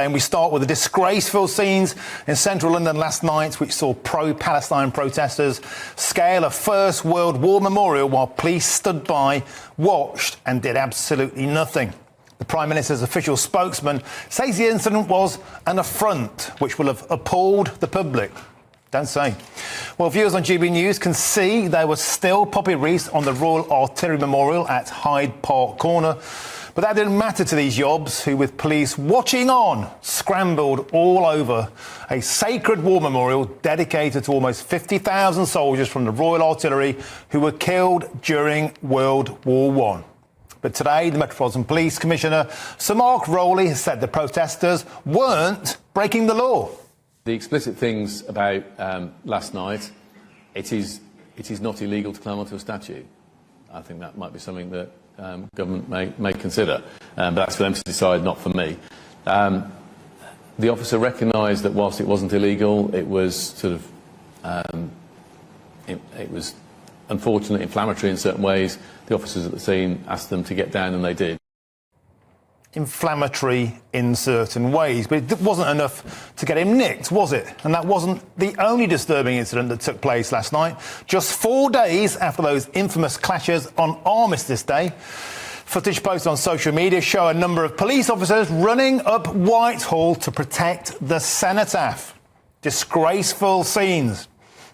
and we start with the disgraceful scenes in central London last night, which saw pro-Palestine protesters scale a First World War memorial while police stood by, watched and did absolutely nothing. The Prime Minister's official spokesman says the incident was an affront which will have appalled the public. Don't say. Well, viewers on GBNews can see there was still poppy wreaths on the Royal Artillery Memorial at Hyde Park Corner. But that didn't matter to these yobs who, with police watching on, scrambled all over a sacred war memorial dedicated to almost 50,000 soldiers from the Royal Artillery who were killed during World War I. But today, the Metropolitan Police Commissioner, Sir Mark Rowley, has said the protesters weren't breaking the law. The explicit things about last night, it is not illegal to climb onto a statue. I think that might be something that government may consider, but that's for them to decide, not for me. The officer recognised that whilst it wasn't illegal, it was sort of it was unfortunately inflammatory in certain ways. The officers at the scene asked them to get down, and they did. Inflammatory in certain ways, but it wasn't enough to get him nicked, was it? And that wasn't the only disturbing incident that took place last night. Just 4 days after those infamous clashes on Armistice Day, footage posted on social media show a number of police officers running up Whitehall to protect the cenotaph. Disgraceful scenes.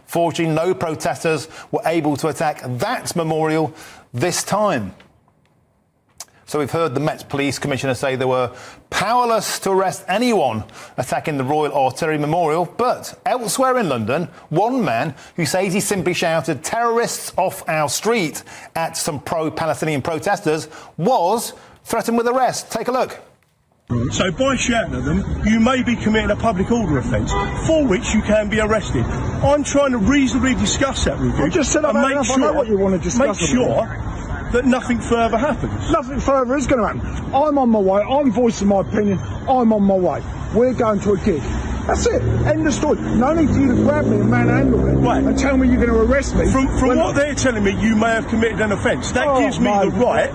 Fortunately, no protesters were able to attack that memorial this time. So we've heard the Met Police Commissioner say they were powerless to arrest anyone attacking the Royal Artillery Memorial. But elsewhere in London, one man who says he simply shouted "terrorists off our street" at some pro-Palestinian protesters was threatened with arrest. Take a look. So by shouting at them, you may be committing a public order offence, for which you can be arrested. I'm trying to reasonably discuss that with you. I just said I know what you want to discuss. Make sure that nothing further happens. Nothing further is going to happen. I'm on my way. I'm voicing my opinion. I'm on my way. We're going to a gig. That's it. End of story. No need for you to grab me and manhandle me and tell me you're going to arrest me. From what they're telling me, you may have committed an offence. That gives me the right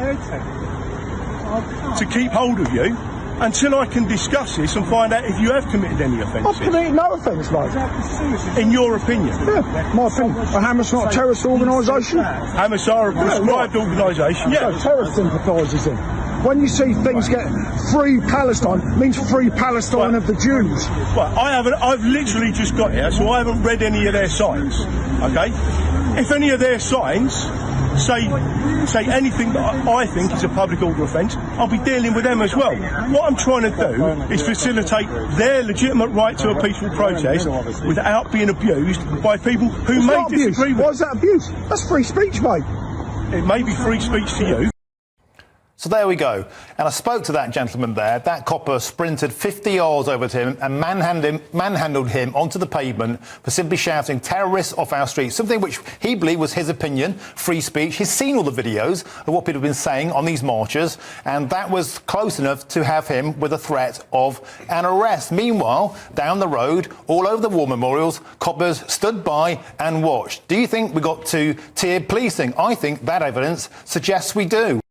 to keep hold of you until I can discuss this and find out if you have committed any offences. I've committed no offence, mate. In your opinion? Yeah, my opinion. Are Hamas not a terrorist organisation? Hamas are a prescribed organisation, yeah. So terrorist sympathisers in. When you see things get free Palestine, means free Palestine of the Jews. Well, I've literally just got here, so I haven't read any of their signs, okay? If any of their signs say anything that I think is a public order offence, I'll be dealing with them as well. What I'm trying to do is facilitate their legitimate right to a peaceful protest without being abused by people who may disagree with it. Why is that abuse? That's free speech, mate. It may be free speech to you. So there we go. And I spoke to that gentleman there. That copper sprinted 50 yards over to him and manhandled him onto the pavement for simply shouting "terrorists off our street," something which he believed was his opinion, free speech. He's seen all the videos of what people have been saying on these marches, and that was close enough to have him with a threat of an arrest. Meanwhile, down the road, all over the war memorials, coppers stood by and watched. Do you think we got to tiered policing? I think that evidence suggests we do.